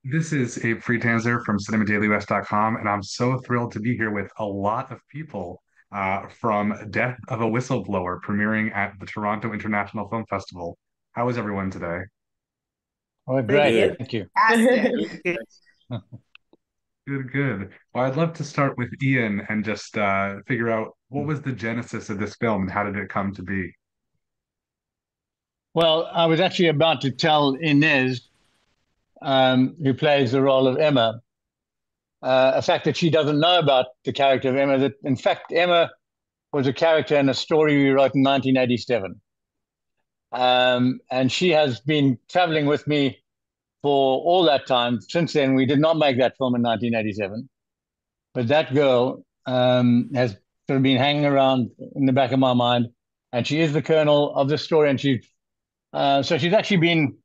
This is Abe Freetanzer from cinemadailywest.com, and I'm so thrilled to be here with a lot of people from Death of a Whistleblower premiering at the Toronto International Film Festival. How is everyone today? Oh, Pretty great. Good. Thank you. fantastic. Okay. Good, good. Well, I'd love to start with Ian and just figure out what was the genesis of this film and how did it come to be? Well, I was actually about to tell Inez, who plays the role of Emma, a fact that she doesn't know about the character of Emma, that in fact, Emma was a character in a story we wrote in 1987. And she has been traveling with me for all that time. Since then, we did not make that film in 1987. But that girl has sort of been hanging around in the back of my mind. And she is the kernel of the story. And so she's actually been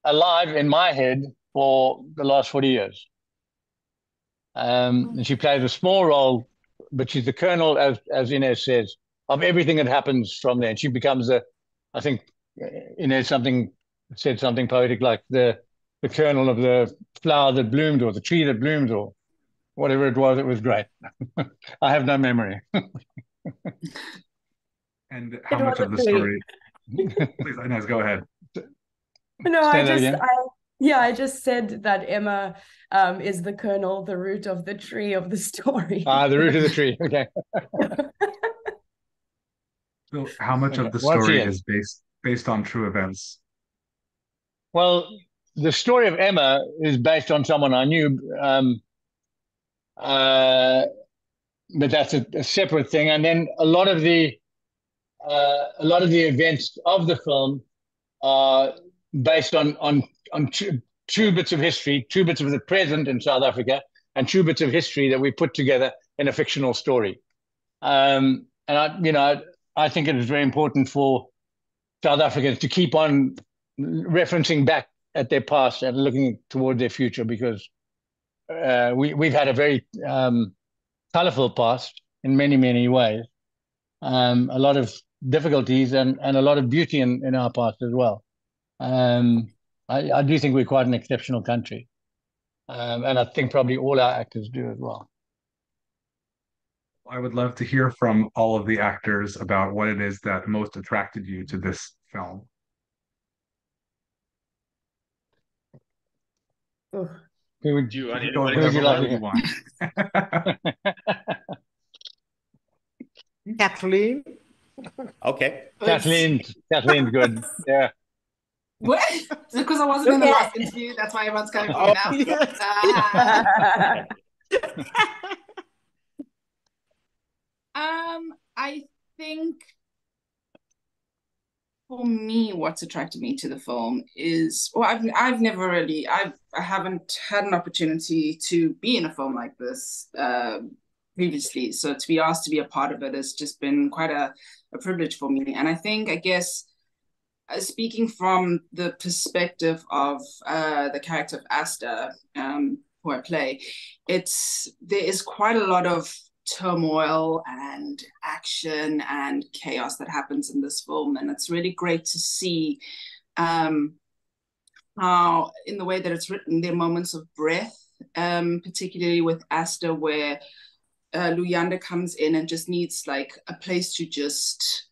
alive in my head for the last 40 years. And she plays a small role, but she's the kernel, as Inez says, of everything that happens from there. And she becomes I think Inez said something poetic like the kernel of the flower that bloomed or the tree that bloomed or whatever it was. It was great. I have no memory. And It how was much of a the pretty. story? Please, Inez, go ahead. No, Say that again. I just said that Emma is the kernel, the root of the tree of the story. The root of the tree. Okay. So, how much of Okay. the Well, she story is. is based on true events? Well, the story of Emma is based on someone I knew, uh, but that's a separate thing. And then a lot of the events of the film are based on true bits of history, true bits of the present in South Africa, and true bits of history that we put together in a fictional story. And I think it is very important for South Africans to keep on referencing back at their past and looking toward their future because we've had a very colorful past in many, many ways. A lot of difficulties and a lot of beauty in our past as well. Um, I do think we're quite an exceptional country. And I think probably all our actors do as well. I would love to hear from all of the actors about what it is that most attracted you to this film. Ugh. Do you want You can go Who would whichever you like order to you hear? want. Kathleen? Okay. Kathleen's good. Yeah. What? Because I wasn't in the Okay. last interview, that's why everyone's coming for me Oh, now. yes. I think for me, what's attracted me to the film is, well, I've never really, I haven't had an opportunity to be in a film like this previously. So to be asked to be a part of it has just been quite a privilege for me. And I think, I guess, speaking from the perspective of the character of Asta, who I play, there is quite a lot of turmoil and action and chaos that happens in this film, and it's really great to see how, in the way that it's written, there are moments of breath, particularly with Asta, where Luyanda comes in and just needs like a place to just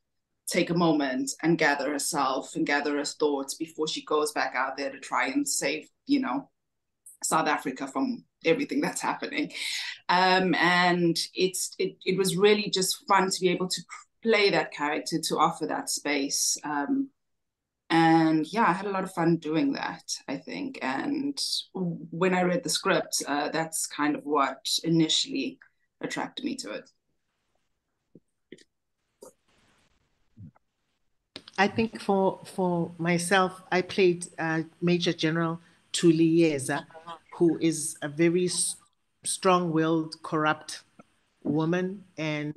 take a moment and gather herself and gather her thoughts before she goes back out there to try and save, South Africa from everything that's happening. And it was really just fun to be able to play that character, to offer that space. And yeah, I had a lot of fun doing that, I think. And when I read the script, that's kind of what initially attracted me to it. I think for myself, I played Major General Tuliyeza, who is a very strong-willed, corrupt woman. And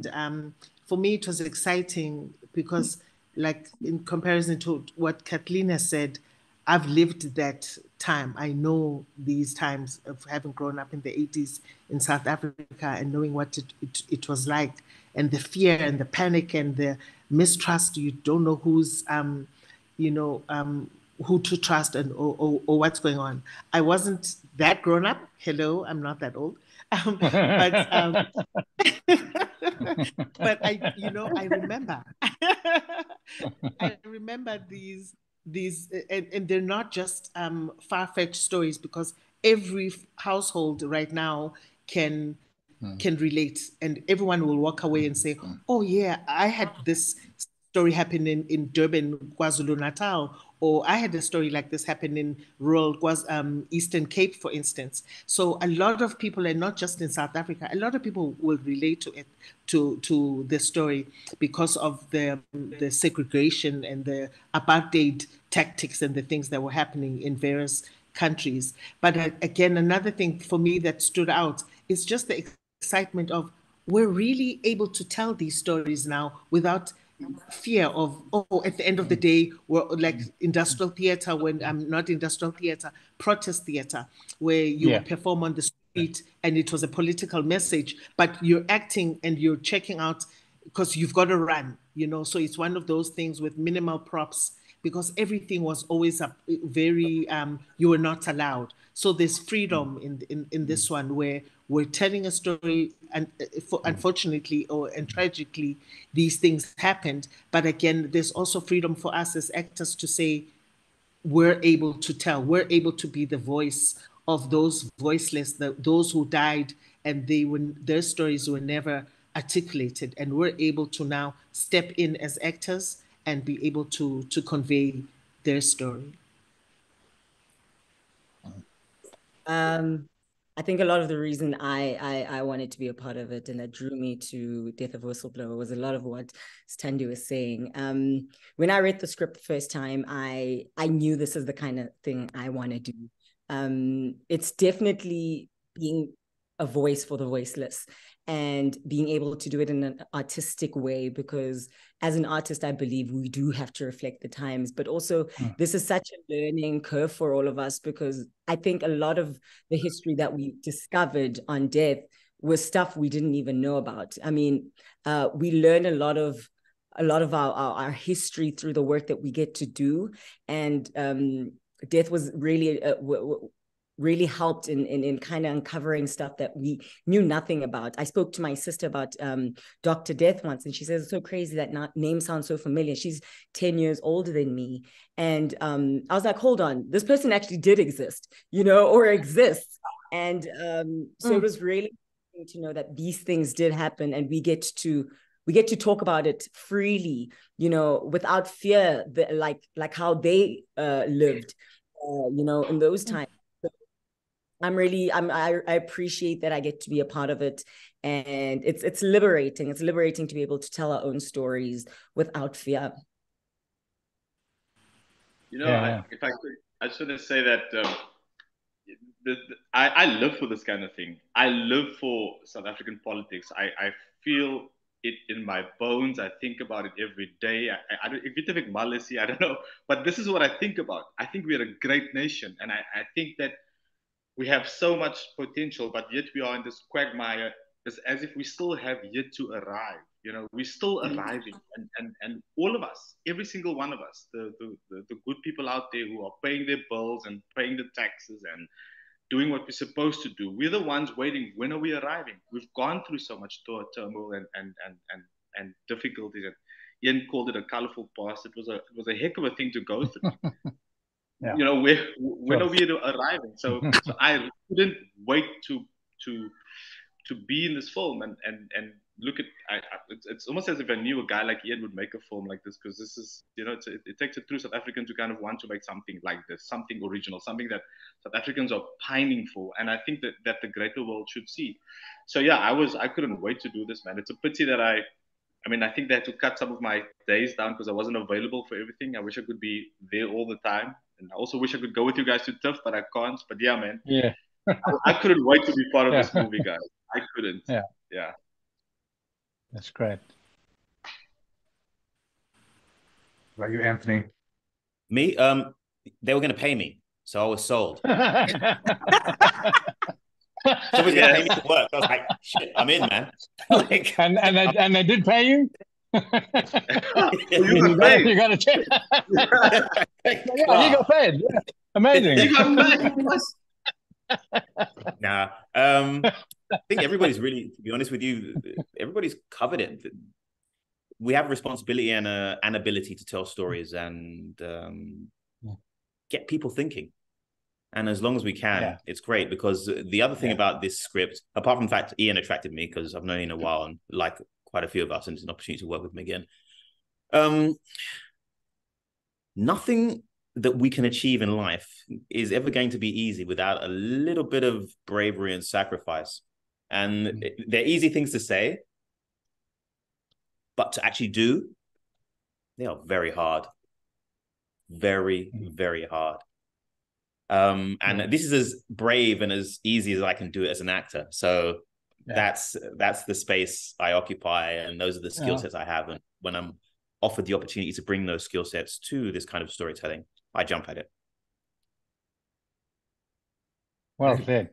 for me, it was exciting because, like, in comparison to what Kathleen has said, I've lived that time. I know these times of having grown up in the 80s in South Africa and knowing what it was like, and the fear and the panic and the mistrust. You don't know who's, you know, who to trust and or what's going on. I wasn't that grown up. Hello, I'm not that old. But but I remember. I remember these and they're not just far-fetched stories, because every household right now can relate, and everyone will walk away and say, oh yeah, I had this story happen in Durban, KwaZulu Natal, or I had a story like this happen in rural Eastern Cape, for instance. So a lot of people, and not just in South Africa, a lot of people will relate to it, to the story, because of the segregation and the apartheid tactics and the things that were happening in various countries. But again, another thing for me that stood out is just the excitement of, we're really able to tell these stories now without fear of, oh, at the end of the day, we're like industrial theater, when I'm not industrial theater, protest theater, where you would perform on the street and it was a political message, but you're acting and you're checking out because you've got to run, so it's one of those things with minimal props, because everything was always very you were not allowed. So there's freedom in this one, where we're telling a story, and unfortunately and tragically these things happened, but again there's also freedom for us as actors to say, we're able to tell, we're able to be the voice of those voiceless, those who died, and their stories were never articulated, and we're able to now step in as actors and be able to convey their story. I think a lot of the reason I wanted to be a part of it, and that drew me to Death of a Whistleblower, was a lot of what Stanley was saying. When I read the script the first time, I knew this is the kind of thing I want to do. It's definitely being a voice for the voiceless, and being able to do it in an artistic way, because as an artist, I believe we do have to reflect the times, but also this is such a learning curve for all of us, because I think a lot of the history that we discovered on death was stuff we didn't even know about. I mean, we learn a lot of our history through the work that we get to do, and death was really helped in kind of uncovering stuff that we knew nothing about. I spoke to my sister about Dr. Death once, and she says, it's so crazy that name sounds so familiar. She's 10 years older than me. And I was like, hold on, this person actually did exist, or exists. And so it was really to know that these things did happen, and we get to talk about it freely, without fear, like how they lived, in those times. I appreciate that I get to be a part of it, and it's liberating. It's liberating to be able to tell our own stories without fear. If I could, I just want to say that I live for this kind of thing. I live for South African politics. I feel it in my bones. I think about it every day. I don't, if you think Malisi, I don't know, but this is what I think about. I think we're a great nation, and I think that we have so much potential, but yet we are in this quagmire. It's as if we still have yet to arrive. We're still arriving, and all of us, every single one of us, the good people out there who are paying their bills and paying the taxes and doing what we're supposed to do. We're the ones waiting. When are we arriving? We've gone through so much turmoil and difficulties. And Ian called it a colorful past. It was a heck of a thing to go through. When are we arriving? So I couldn't wait to be in this film and look at. It's almost as if I knew a guy like Ian would make a film like this, because this is it takes a true South African to kind of want to make something like this, something original, something that South Africans are pining for, and I think that the greater world should see. So yeah, I couldn't wait to do this, man. It's a pity that I think they had to cut some of my days down because I wasn't available for everything. I wish I could be there all the time. And I also wish I could go with you guys to TIFF, but I can't. But yeah, man. Yeah. I couldn't wait to be part of this movie, guys. I couldn't. Yeah. That's great. What about you, Anthony? Me? They were going to pay me, so I was sold. Somebody's going to pay me to work. I was like, shit, I'm in, man. And they did pay you? You got to check. Yeah, you got paid. Yeah. Amazing. You got paid. Nah. I think everybody's really, to be honest with you, everybody's covered it. We have responsibility and an ability to tell stories and get people thinking. And as long as we can, it's great. Because the other thing about this script, apart from the fact Ian attracted me because I've known him a while and like quite a few of us, and it's an opportunity to work with him again. Nothing that we can achieve in life is ever going to be easy without a little bit of bravery and sacrifice. And they're easy things to say, but to actually do, they are very hard. Very, very hard. And this is as brave and as easy as I can do it as an actor. So that's the space I occupy, and those are the skill sets I have. And when I'm offered the opportunity to bring those skill sets to this kind of storytelling, I jump at it. Well said.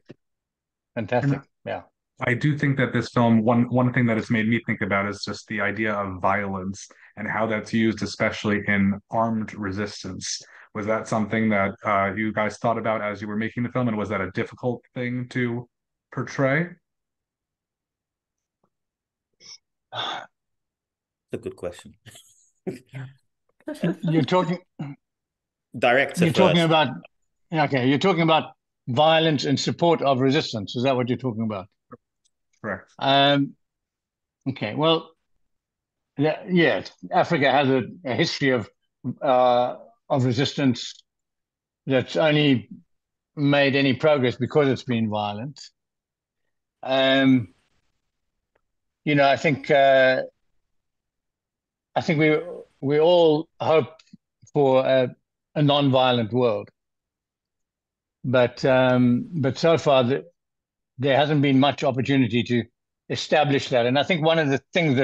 Fantastic. Yeah. I do think that this film, one thing that it's made me think about is just the idea of violence and how that's used, especially in armed resistance. Was that something that you guys thought about as you were making the film, and was that a difficult thing to portray? That's a good question. You're talking director. You're talking about You're talking about violence in support of resistance. Is that what you're talking about? Correct. Okay. Well, yes, Africa has a history of resistance that's only made any progress because it's been violent. You know, I think we all hope for a non-violent world, but so far there hasn't been much opportunity to establish that. And I think one of the things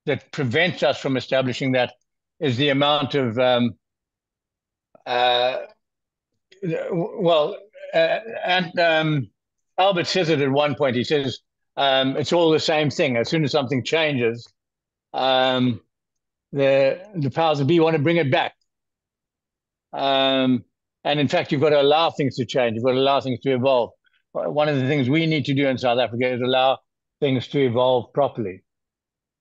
that prevents us from establishing that is the amount of Albert says it at one point. He says it's all the same thing. As soon as something changes, the powers that be want to bring it back. And in fact, you've got to allow things to change. You've got to allow things to evolve. One of the things we need to do in South Africa is allow things to evolve properly.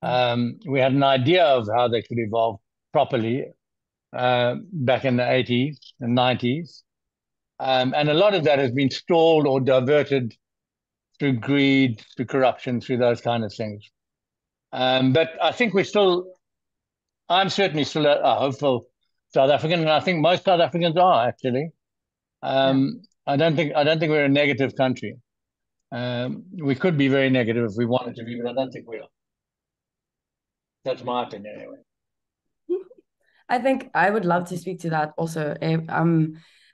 We had an idea of how they could evolve properly back in the 80s and 90s. And a lot of that has been stalled or diverted through greed, through corruption, through those kind of things. But I think I'm certainly still a hopeful South African, and I think most South Africans are actually. I don't think we're a negative country. We could be very negative if we wanted to be, but I don't think we are. That's my opinion anyway. I think I would love to speak to that also.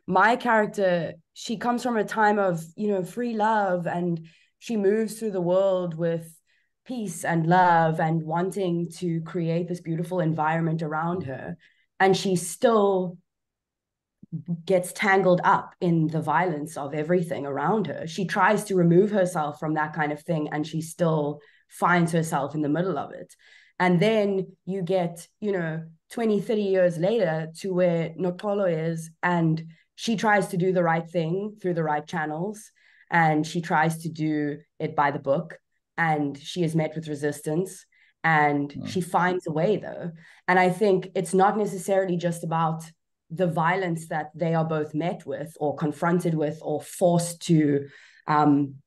My character, she comes from a time of, free love, and she moves through the world with peace and love and wanting to create this beautiful environment around her. And she still gets tangled up in the violence of everything around her. She tries to remove herself from that kind of thing, and she still finds herself in the middle of it. And then you get, 20, 30 years later to where Noxolo is, and she tries to do the right thing through the right channels, and she tries to do it by the book, and she is met with resistance, and she finds a way though. And I think it's not necessarily just about the violence that they are both met with or confronted with or forced to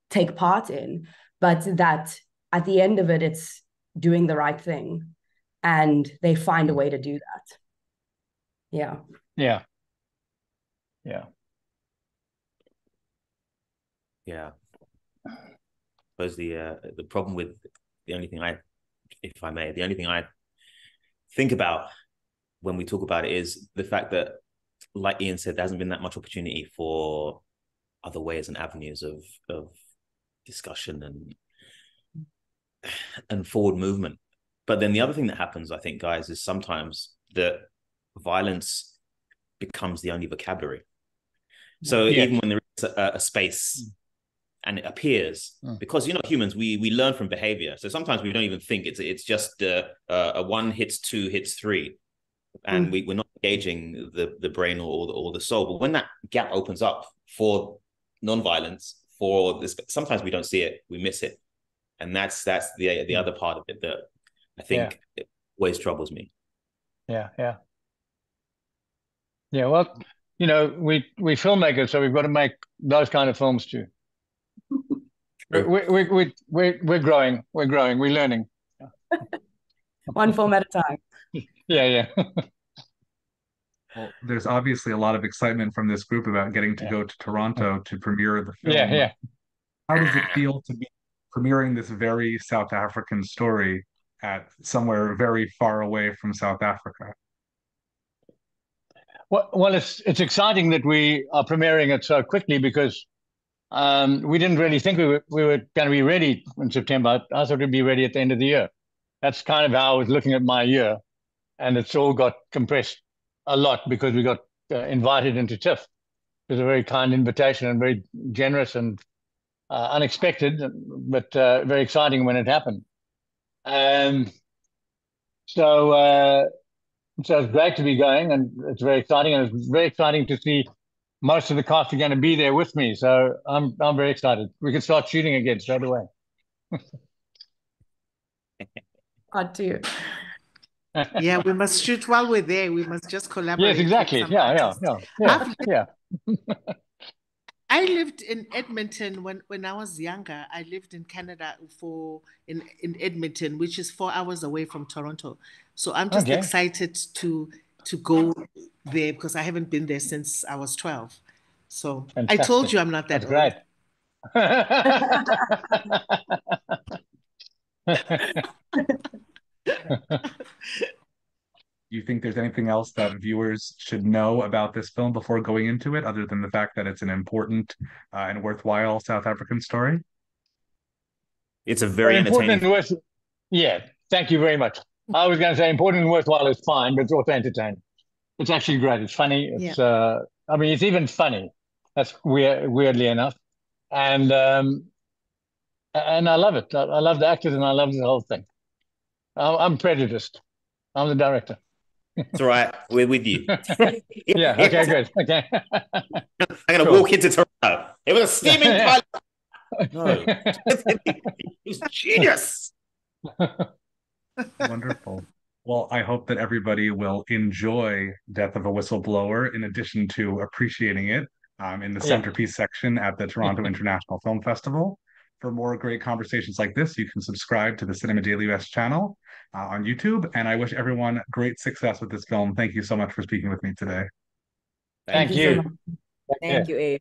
take part in, but that at the end of it, it's doing the right thing, and they find a way to do that. Yeah. I suppose the problem with the only thing I think about when we talk about it is the fact that, like Ian said, there hasn't been that much opportunity for other ways and avenues of discussion and forward movement. But then the other thing that happens, I think, guys, is sometimes that violence becomes the only vocabulary. So even when there is a space and it appears, because humans, we learn from behavior. So sometimes we don't even think it's just a 1 hits 2 hits 3, and we're not engaging the brain or the soul. But when that gap opens up for non-violence, for this, sometimes we don't see it, we miss it, and that's the other part of it that I think it always troubles me. Yeah. Well, we filmmakers, so we've got to make those kind of films too. We're growing. We're learning. One film at a time. Yeah. Well, there's obviously a lot of excitement from this group about getting to go to Toronto to premiere the film. Yeah. How does it feel to be premiering this very South African story at somewhere very far away from South Africa? Well, it's exciting that we are premiering it so quickly, because we didn't really think we were going to be ready in September. I thought we'd be ready at the end of the year. That's kind of how I was looking at my year, and it's all got compressed a lot because we got invited into TIFF. It was a very kind invitation and very generous and unexpected, but very exciting when it happened. So it's great to be going, and it's very exciting, and it's very exciting to see most of the cast are going to be there with me. So I'm very excited. We can start shooting again straight away. Hard to. Yeah, we must shoot while we're there. We must just collaborate. Yes, exactly. Yeah. I lived in Edmonton when I was younger. I lived in Canada in Edmonton, which is 4 hours away from Toronto. So I'm just excited to go there, because I haven't been there since I was 12. So fantastic. I told you I'm not that old. Do you think there's anything else that viewers should know about this film before going into it, other than the fact that it's an important and worthwhile South African story? It's a very entertaining. Yeah, thank you very much. I was going to say important and worthwhile is fine, but it's also entertaining. It's actually great. It's funny. It's it's even funny. That's weirdly enough, and I love it. I love the actors, and I love the whole thing. I'm prejudiced. I'm the director. It's all right. We're with you. Yeah. Okay. Good. Okay. I'm gonna walk into Toronto. It was a steaming pilot. No, he's genius. Wonderful. Well, I hope that everybody will enjoy Death of a Whistleblower, in addition to appreciating it in the centerpiece section at the Toronto International Film Festival. For more great conversations like this, you can subscribe to the Cinema Daily US channel on YouTube. And I wish everyone great success with this film. Thank you so much for speaking with me today. Thank you. Thank you, Abe.